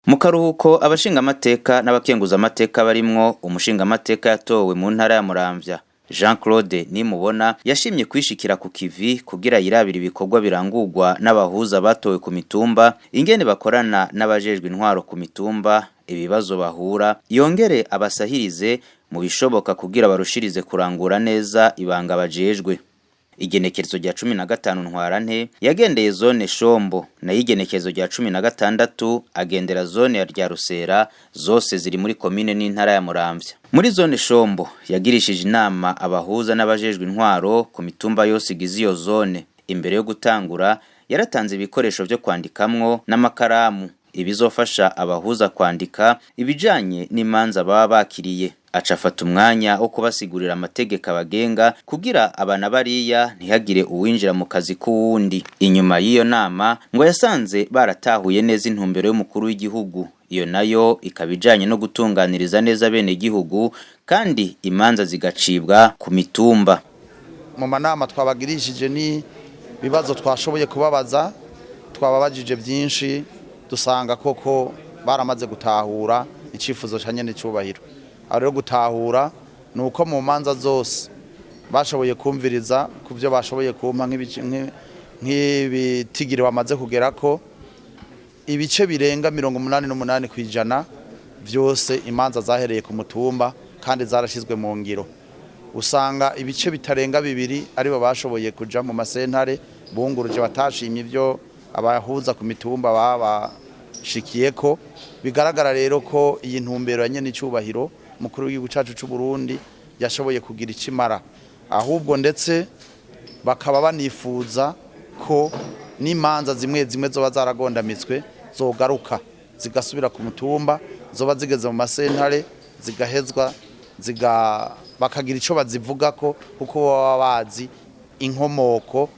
Mu karuhuko abashinga amateka n'abakenguza amateka barimwo umushinga amateka yatowe mu ntara ya Muramvya Jean Claude Nimubona yashimye kwishikira ku kivi kugira yirabira ibikorwa birangurwa n'abahuza batowe ku mitumba ingene bakorana n'abajejwe intwaro ku mitumba ibibazo bahura yongere abasahirize mu bishoboka kugira barushirize kurangura neza ibanga bajejwe. Igenekerezo rya 15 ntwarante yagendeye zone Shombo na igenekerezo rya 16 agendera zone ya Ryarusera zose ziri muri commune n'intara ya Muramvya. Muri zone Shombo yagirishije inama abahuza n'abajejwe intwaro ku mitumba yose igize iyo zone. Imbere yo gutangura yaratanze ibikoresho byo kwandikamwo n'amakaramu ibizofasha abahuza kwandika ibijanye n'imanza baba bakiriye. Acafata umwanya wo kubasigurira amategeko abagenga kugira abana bariya ntihagire uwinjira mu kazi k'uwundi. Inyuma y'iyo nama ngo yasanze baratahuye neza intumbero y'umukuru w'igihugu, iyo nayo ikabijanye no gutunganiriza neza bene gihugu kandi imanza zigacibwa ku mitumba. Mu manama twabagirishije ni bibazo twashoboye kubabaza, twababajije byinshi dusanga koko baramaze gutahura icifuzo cyanye n'icubahiro. Rero gutahura nuko mu manza zose bashoboye kumviriza kuvyo bashoboye kumpa nk'ibitigire bamaze kugera ko ibice birenga 88% kwijana byose imanza zahereye ku mutumba kandi zarashizwe mu ngiro. Usanga ibice bitarenga bibiri ari bo bashoboye kuja mu masentare bunguruje batashimye ivyo abahuza ku mitumba baba shikiyeko. Bigaragara rero ko iyi ntumbero yanye n'icubahiro mukuru w'igihugu cyacu cy'u Burundi yashoboye kugira ikimara, ahubwo ndetse bakaba banifuza ko n'imanza zimwe zoba zaragondamitswe zogaruka zigasubira ku mutumba, zoba zigeze mu masentare zigahezwa bakagira ico bazivuga ko kuko baba bazi inkomoko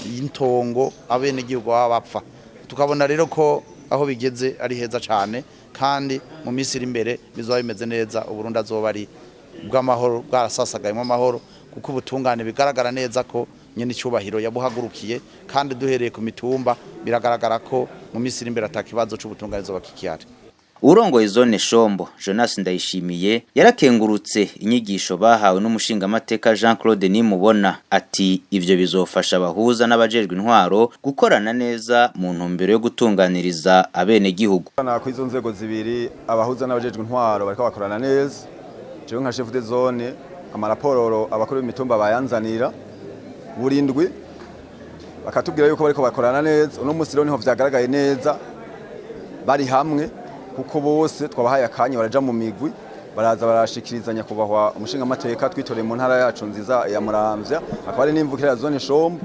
y'intongo abene gihugu baba bapfa. Tukabona rero ko aho bigeze ari heza cyane kandi mu minsi iri imbere bizoba bimeze neza, Uburundi azoba ari bw'amahoro bwarasasagayemo amahoro kuko ubutungane bigaragara neza ko nyene icubahiro yabuhagurukiye kandi duhereye ku mitumba biragaragara ko mu minsi iri imbere atakibazo c'ubutungane zoba kikiyari. Urongoye zone Shombo Jonas Ndayishimiye yarakengurutse inyigisho bahawe n'umushinga amateka Jean Claude Nimubona ati ivyo bizofasha abahuza n'abajejwe intwaro gukorana neza mu ntumbero yo gutunganiriza abene gihugu. Ko izo nzego zibiri abahuza n'abajejwe intwaro bariko bakorana neza. Jewe nka chef de zone amaraporo abakuru b'imitumba bayanzanira burindwi bakatubwira yuko bariko bakorana neza. Uno musi rero niho vyagaragaye neza bari hamwe kuko bose twabahaye akanya baraja mu migwi baraza barashikirizanya kubahwa umushinga amateka twitoreye mu ntara yacu nziza ya Muramvya akaba ari n'imvukira ya zone Shombo.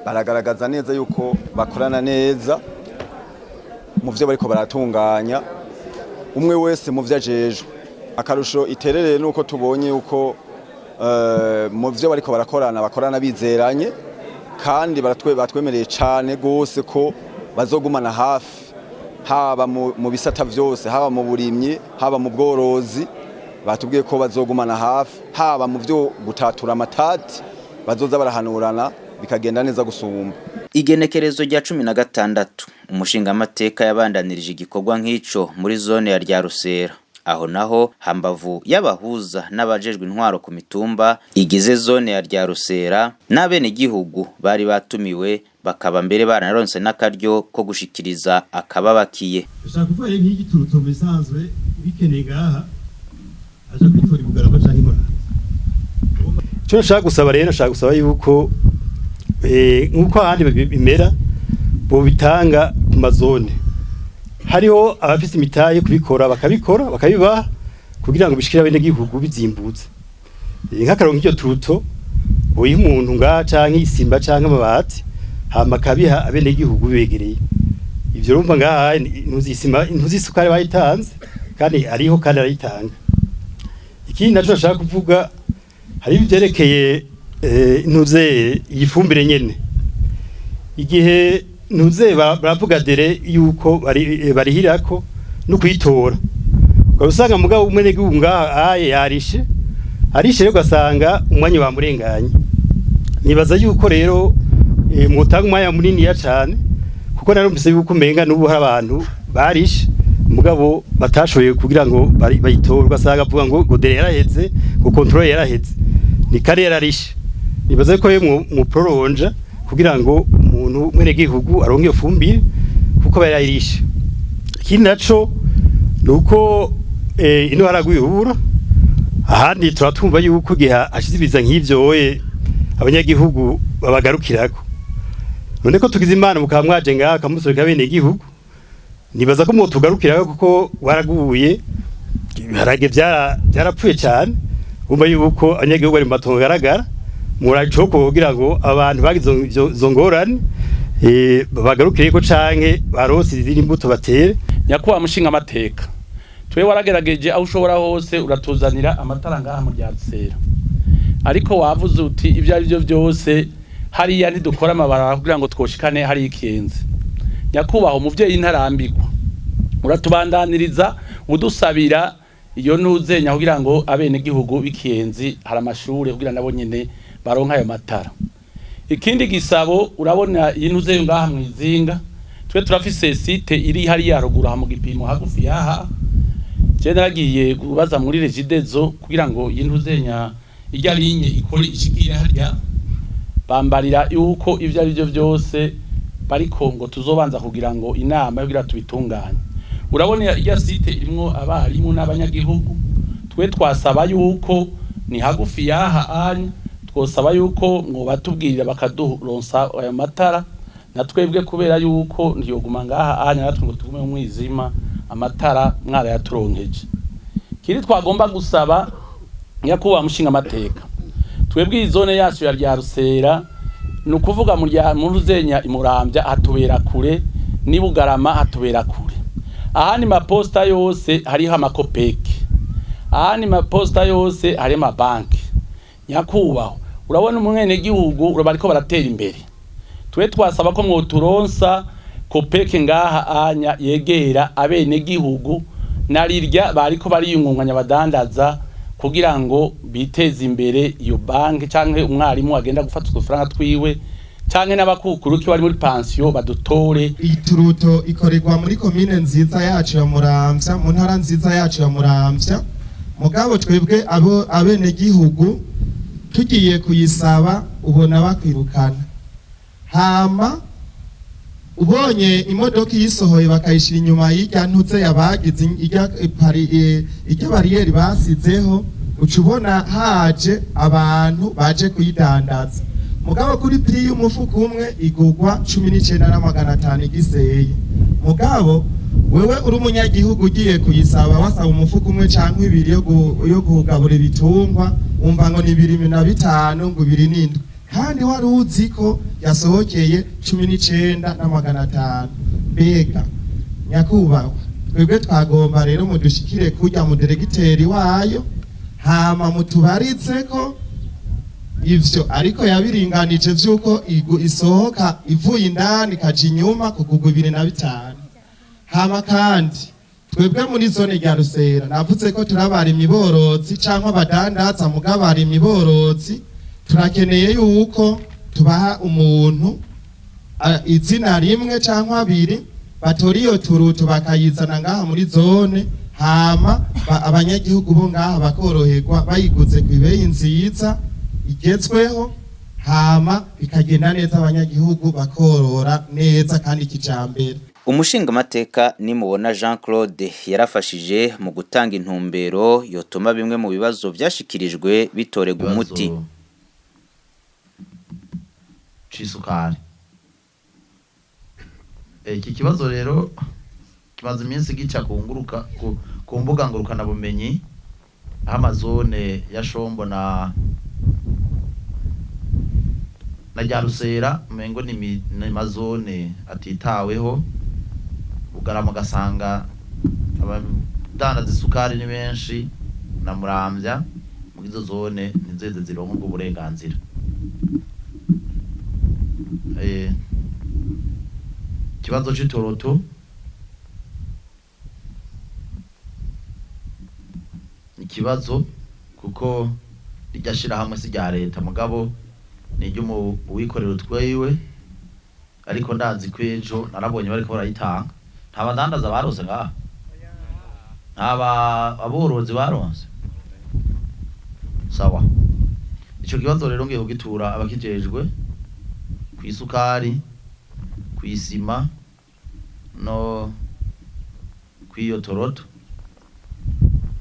Baragaragaza neza yuko bakorana neza mu vyo bariko baratunganya umwe wese mu vyo ajejwe. Akarusho iterereye nuko tubonye yuko mu vyo bariko bakorana bizeranye kandi batwemereye cane gose ko bazogumana hafi haba mu bisata vyose, haba mu burimyi, haba mu bworozi. Batubwiye ko bazogumana hafi, haba mu vyo gutatura amatati bazoza barahanurana bikagenda neza gusumba. Igenekerezo rya 16 umushinga amateka yabandanirije igikorwa nk'ico muri zone ya Ryarusera. Aho naho hambavu y'abahuza n'abajejwe intwaro ku mitumba igize zone ya Ryarusera n'abene gihugu bari batumiwe bakaba mbere bararonse n'akaryo ko gushikiriza akababakiye. Ushaka kuvuga nk'igiturutso bisanzwe bikeneye gaha aje kwitora ibugarama canke imana. Cyo nshaka gusaba rero nshaka gusaba yuko nkuko ahandi bimera bo bitanga ku mazone. Hariho abafise imitaye kubikora bakabiba kugira ngo bishikira bene gihugu bizimbutse. Nk'akarongo nk'icyo turuto boyiha umuntu nga canke isimba canke amabati hama kabiha abene gihugu begereye. Ivyo rumva ngaha ntuzisukare bayitanze kandi ariho kandi arayitanga. Ikindi naco nashaka kuvuga hari byerekeye ntuze yifumbire nyene. Igihe ntuze baravuga dere yuko barihirako no kwitora. Usanga mugabo umwene gihugu ngaha yarishe rero ugasanga umwanya bamurenganye. Nibaza yuko rero mutanga umwanya munini ya cane kuko narumvise yuko umenga n'ubu hari abantu barishe mugabo batashoboye kugira ngo bayitorwa asanga avuga ngo godere yaraheze ngo control yaraheze ni kare yararishe nibaze ko mu prolonge kugira ngo umuntu mwene gihugu aronke iyo fumbire kuko barayirishe ikindi naco nuko ino haragwihura ahandi turatumva yuko giha ashizibiza nk'ivyo abanyagihugu babagarukirako none ko tugize imana mukamwaje ngaha kamusoreka bene gihugu nibaza ko mu tugarukirako kuko waraguye harage byarapfuye cyane umva yuko abanyagihugu bari matongo garagara muracoko kugira ngo abantu bagize zo ngorane bagarukire ko canke barose izindi mbuto batere nyakuba mushinga amateka twe waragerageje aho ushobora hose uratuzanira amatara ngaha mu Ryarusera ariko wavuze uti ibyo ari byo byose hariya ntidukora amabara kugira ngo twoshikane hari ikenze nyakubaho umuvyeyi ntarambirwa uratubandaniriza udusabira iyo ntuzenya kugira ngo abene gihugu bikenzi hari amashure kugira nabo nyene baronka ayo matara ikindi gisabo urabona yintuze ngaha mwizinga twe turafise site iri hari yarugura mu gipimo hagufi yaha je naragiye kubaza muri Regidezo kugira ngo yintuzenya irya linye ikore ishikire harya bambarira yuko ivyo ari byo byose bariko ngo tuzobanza kugira ngo inama yo kugira tubitunganye urabona irya site irimwo abarimu n'abanyagihugu twe twasaba yuko ni hagufi yaha anya twosaba yuko ngo batubwirira bakaduronsa ayo matara natwebwe kubera yuko ntiyoguma ngaha anya natwe ngo tugume mu mwizima amatara mwara yaturonkeje kiri twagomba gusaba nyakuba mushinga amateka twebwe izone yacu ya Ryarusera nukuvuga mu ruzenya imurambya hatubera kure ni Bugarama hatubera kure ahani maposta yose hariho amakopeke ahani maposta yose hari amabanki nyakubaho urabona umwene gihugu urabariko baratera imbere twe twasaba ko mwoturonsa kopeke ngaha anya yegera abene gihugu narirya bariko bariyungunganya badandaza kugira ngo biteze imbere iyo banki canke umwarimu agenda gufata udufaranga twiwe canke n'abakukuruki bari muri pension badutore ituruto ikorerwa muri commune nziza yacu ya Muramvya mu ntara nziza yacu ya Muramvya mugabo twebwe abene gihugu tugiye kuyisaba ubona bakwirukana hama ubonye imodoka yisohoye bakayishira inyuma y'irya ntuze yabagize irya bariyeri basizeho ucubona haje abantu baje kuyidandaza mugabo kuri pri y'umufuko umwe igugwa 19,500 igiseye mugabo wewe uri umunyagihugu ugiye kuyisaba wasaba umufuko umwe canke ibiri yo kugabura ibitungwa umva ngo ni 2,500 ngo 2,700 kandi wari uzi ko yasohokeye 19,500 mbega nyakubahwa twebwe twagomba rero mudushikire kujya mu diregiteri wayo hama mutubarize ko ivyo ariko yabiringanije vyuko isohoka ivuye indani kaje inyuma kugugwa 2,500 hama kandi twebwe muri zone rya Rusera navuze ko turabara imiborozi canke abadandaza mugabara imiborozi turakeneye yuko tubaha umuntu izina rimwe canke abiri batori iyo turuto bakayizana ngaha muri zone hama abanyagihugu bo ngaha bakoroherwa bayiguze kwibeyi nziza igezweho hama bikagenda neza abanyagihugu bakorora neza kandi kijambere umushinga amateka nimubona Jean Claude yarafashije mu gutanga intumbero yotuma bimwe mu bibazo byashikirijwe bitorega umuti cisukari iki kibazo rero kimaze iminsi gica kunguruka ku mbuga ngurukana bumenyi Amazone ya Shombo na Ryarusera mengo ni mazone atitaweho Bugarama gasanga abadandaza isukari ni benshi na Muramvya mu izo zone nizeze zironka ubwo burenganzira kibazo c'itoroto ni kibazo kuko rijashira hamwe si rya leta mugabo ni ryo mu wikorera utweyiwe ariko ndazi kwejo narabonye bariko barayitanga nta badandaza barose ngaha aborozi baronse sawa. Ico kibazo rero ngiye kugitura abakijejwe kwisukari, kwisima no kwiyo toroto,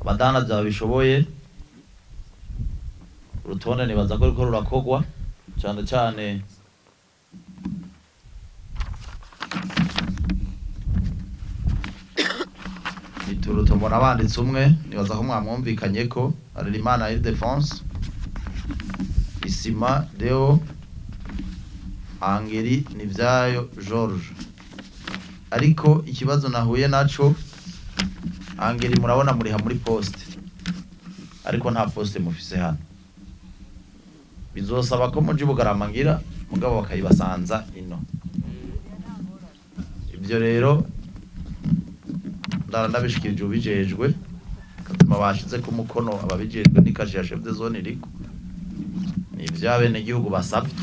abadanaza babishoboye. Urutonde nibaza ko riko rurakogwa cyane cyane turutomora abanditse umwe, nibaza ko mwamwumvikanye ko Harerimana Ildefonse, Isima Deo, Angeli Nivyayo George. Ariko ikibazo nahuye naco, Angeli murabona muriha muri poste, ariko nta poste mufise hano. Bizosaba ko muji Bugaramangira mugabo bakayibasanza ino. Ibyo rero ndabishikirije ubijejwe, katuma bashize ku mukono ababijejwe n'ikaje ya chef de zone iriko. Ni ivy'abene gihugu basabye,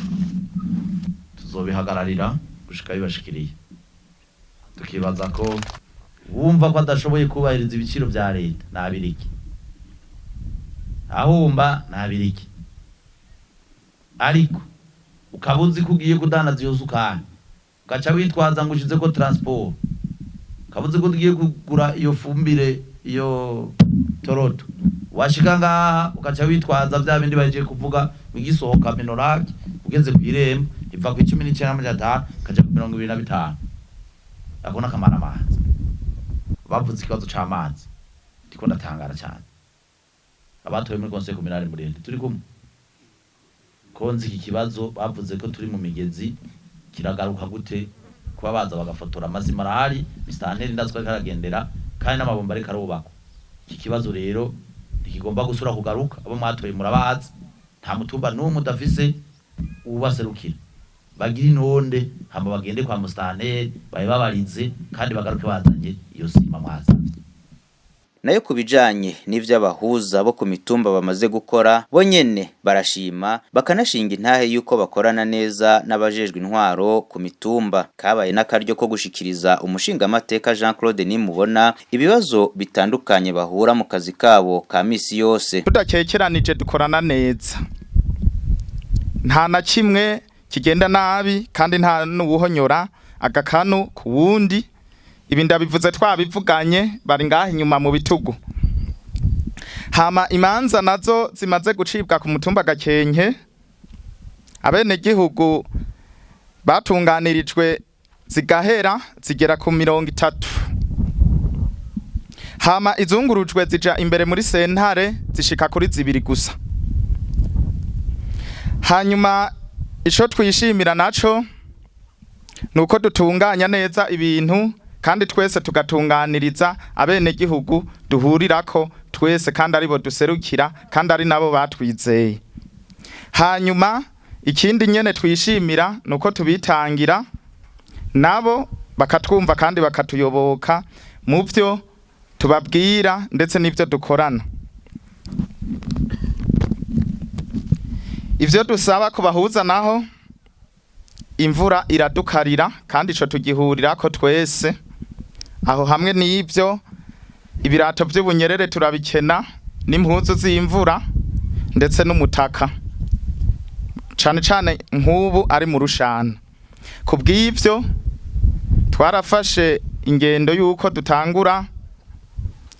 tuzobihagararira gushika bibashikiriye. Tukibaza ko wumva ko adashoboye kubahiriza ibiciro vya leta nabiriki, ahumba nabiriki, ariko ukabuzi kugiye kudanaza iyo sukari ugaca witwaza ngo ushize ko transport, ukabuzi ko ugiye kugura iyo fumbire iyo toroto, washika ngaha ugaca witwaza vya bindi baje kuvuga wigisohoka minorake ugeze kwiremba iva ku 19,500 kaja ku 25. Akona kamara amazi bavuze ikibazo c'amazi, ndiko ndatangara cyane. Abatoye muri conseil communal Murende turi kumwe konzi iki kibazo, bavuze ko turi mu migezi kiragaruka gute kuba baza bagafotora amazima arahari, mistanteri ndatswe karagendera kandi n'amabomba ari karubako. Iki kibazo rero ntikigomba gusura kugaruka, abo mwatoye murabazi, nta mutumba n'umwe udafise ubaserukira. Bagira intonde hama bagende kwa mustanteri baye babarize kandi bagaruke bazanye iyo sima mwazanye. Nayo kubijanye n'ivy'abahuza bo ku mitumba bamaze gukora, bo nyene barashima bakanashinga intahe yuko bakorana neza n'abajejwe intwaro ku mitumba. Kabaye n'akaryo ko gushikiriza umushinga amateka Jean Claude Nimubona ibibazo bitandukanye bahura mu kazi kabo ka misi yose. Tudakekeranije dukorana neza, nta na kimwe kigenda nabi kandi nta n'ubuhonyora agakanu ku wundi. Ibi ndabivuze twabivuganye bari ngaha inyuma mu bitugu. Hama imanza nazo zimaze gucibwa ku mutumba Gakenke, abene gihugu batunganirijwe zigahera zigera ku 30. Hama izungurujwe zija imbere muri sentare zishika kuri 2 gusa. Hanyuma ico twishimira naco nuko dutunganya neza ibintu kandi twese tugatunganiriza abene gihugu duhurirako twese kandi aribo duserukira kandi ari nabo batwizeye. Hanyuma ikindi nyene twishimira nuko tubitangira nabo bakatwumva kandi bakatuyoboka mu byo tubabwira ndetse n'ivyo dukorana. Ivyo dusaba kubahuza naho imvura iradukarira kandi ico tugihurirako twese. Aho hamwe n'ivyo ibirato by'ubunyerere turabikena n'impuzu z'imvura ndetse n'umutaka cane cane nk'ubu ari mu rushana. Kubw'ivyo twarafashe ingendo yuko dutangura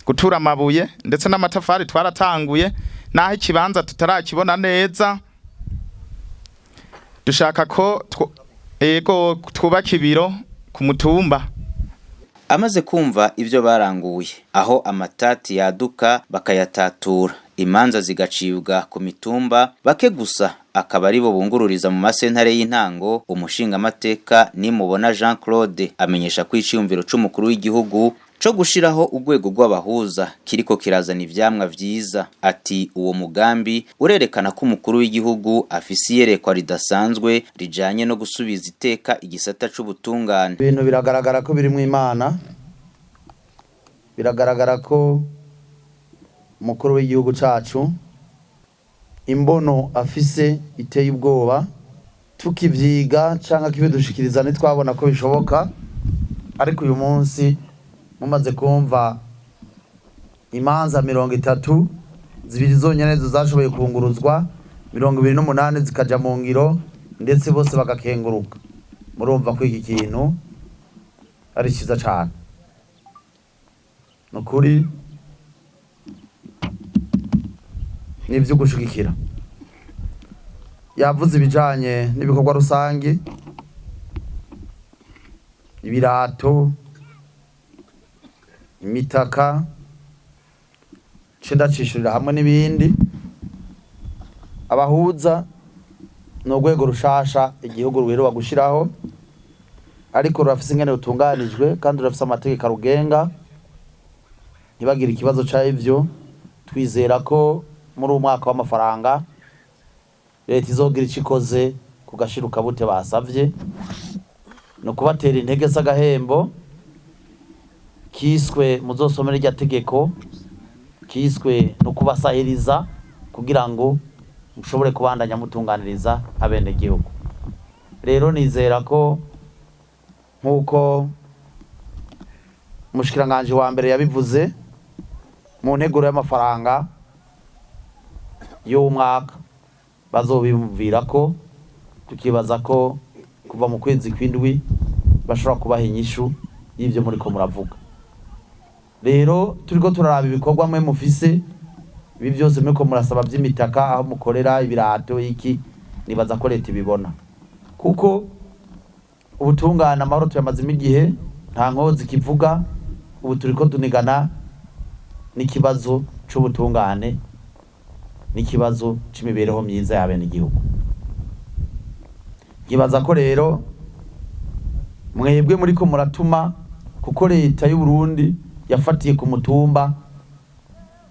gutura amabuye ndetse n'amatafari twaratanguye, naho ikibanza tutarakibona neza. Dushaka ko twubaka ibiro ku mutumba. Amaze kumva ivyo baranguye, aho amatati yaduka bakayatatura, imanza zigacibwa ku mitumba, bake gusa akaba aribo bungururiza mu masentare y'intango. Umushinga amateka Nimubona Jean Claude amenyesha ko iciyumviro c'umukuru w'igihugu co gushiraho urwego rw'abahuza kiriko kirazana ivyamwa vyiza. Ati uwo mugambi urerekana ko umukuru w'igihugu afise iyerekwa ridasanzwe rijanye no gusubiza iteka igisata c'ubutungane. Ibintu biragaragara ko biri mu Imana, biragaragara ko umukuru w'igihugu cacu imbono afise iteye ubwoba. Tukivyiga canka kibidushikiriza nitwabona ko bishoboka, ariko uyu munsi mumaze kumva imanza 30 zibiri zonyene zashoboye kunguruzwa 28 zikaja mu ngiro ndetse bose bagakenguruka. Murumva ko iki kintu ari cyiza cyane nukuri n'ivyo gushigikira. Yavuze ibijanye n'ibikorwa rusange, ibirato, imitaka, cindacishurira hamwe n'ibindi. Abahuza n'urwego rushasha igihugu ruheruka gushiraho, ariko rurafise ingene rutunganijwe kandi rurafise amategeko arugenga. Ntibagira ikibazo c'ivyo, twizera ko muri umwaka w'amafaranga leta izogira icikoze ku gashiruka bute basavye no kubatera intege s'agahembo kiswe muzosomera irya tegeko, kiswe no kubasahiriza kugira ngo mushobore kubandanya mutunganiriza abene gihugu. Rero nizera ko nkuko mushikiranganje wa mbere yabivuze mu nteguro y'amafaranga y'umwaka bazobimvira ko, tukibaza ko kuva mu kwezi kw'indwi bashobora kubaha inyishu y'ivyo muri ko muravuga. Rero turiko turaraba ibikorwa mwe mufise ibi byose muri ko murasaba by'imitaka aho mukorera ibirato iki, nibaza ko leta ibibona kuko ubutungana amahoro tuyamazimo igihe nta nkozi kivuga. Ubu turiko tunigana n'ikibazo c'ubutungane n'ikibazo c'imibereho myiza y'abene igihugu. Nkibaza ko rero mwebwe muri ko muratuma, kuko leta y'u Burundi yafatiye ku mutumba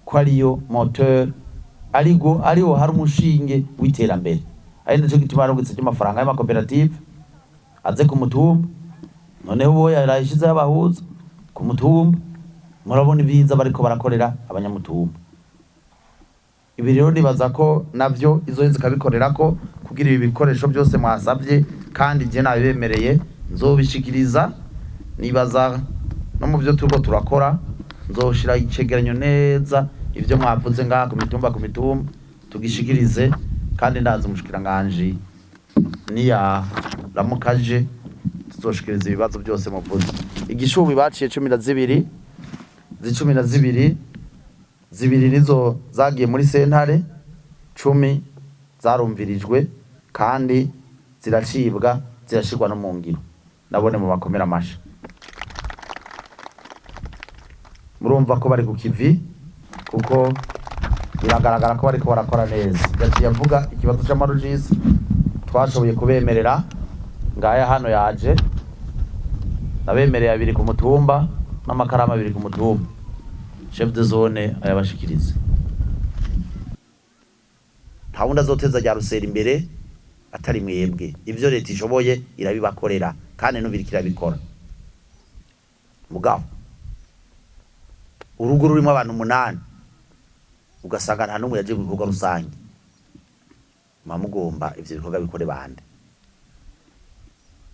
ko ariyo moteur, ariho hari umushinge w'iterambere. Ari naco gituma arungitse cy'amafaranga y'amakoperative aze ku mutumba, noneho uwo yarayishize y'abahuza ku mutumba, murabona ibiza bariko barakorera abanyamutumba. Ibi rero nibaza ko navyo izoheza ikabikorera ko kugira ibi bikoresho byose mwasabye, kandi je nabibemereye nzobishikiriza. Nibaza no mu byo turiko turakora nzoshira icegeranyo neza ivyo mwavuze ngaha ku mitumba tugishikirize, kandi ndaza umushikiranganje niya ramukaje tuzoshikiriza ibibazo byose muvuze. Igishubi baciye 12 zibiri nizo zagiye muri sentare, 10 zarumvirijwe kandi ziracibwa zirashirwa no mu ngiro. Nabone mu bakomera amasha, murumva ko bari ku kivi kuko biragaragara ko bariko barakora neza. Yaciye avuga ikibazo c'amarogisi twashoboye kubemerera, ngaya hano yaje nabemereye 2 ku mutumba n'amakarama 2 ku mutumba, chef de zone ayabashikirize. Nta wundi azoteza rya Rusera imbere atari mwebwe. Ivyo leta ishoboye irabibakorera kandi nubirikira bikora. Mugabo urugo rurimo abantu 8 ugasanga nta numwe yaje gukorwa rusange, mamugomba ivyo bikorwa bikore bande.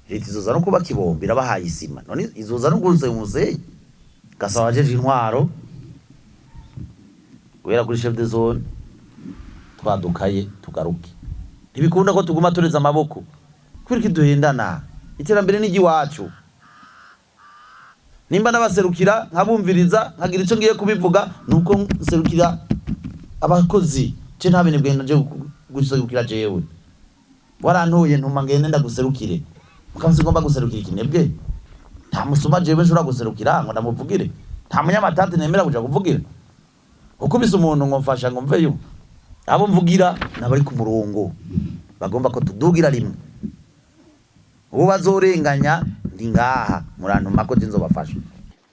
Leta izoza no kuba kibombi irabahaye isima, none izoza no guruza umuzeyi gasaba ajeje intwaro guhera kuri chef de zone twadukaye tugaruke. Ntibikunda ko tuguma tureza amaboko kuri kiduhendana. Iterambere n'igi wacu, nimba nabaserukira nkabumviriza nkagira ico ngiye kubivuga, nuko nserukira abakozi je ntabene bwenda je guserukira jewe. Warantuye ntuma ngende ndaguserukire, mukamsi ngomba guserukira ikinebwe. Nta musuma jewe nshobora guserukira ngo ndamuvugire, nta munyamatante nemera kuja kuvugira. Ukubise umuntu ngo mfasha ngo mveyo, abo mvugira nabari ku murongo bagomba ko tudugira rimwe. Ubu bazorenganya ndi ngaha murantuma ko nzobafasha.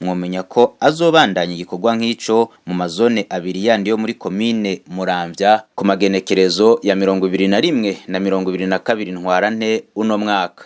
Mwomenya ko azobandanya igikorwa nk'ico mu mazone 2 yandi yo muri komine Muramvya ku magenekerezo ya 21 na 22 ntwarante uno mwaka.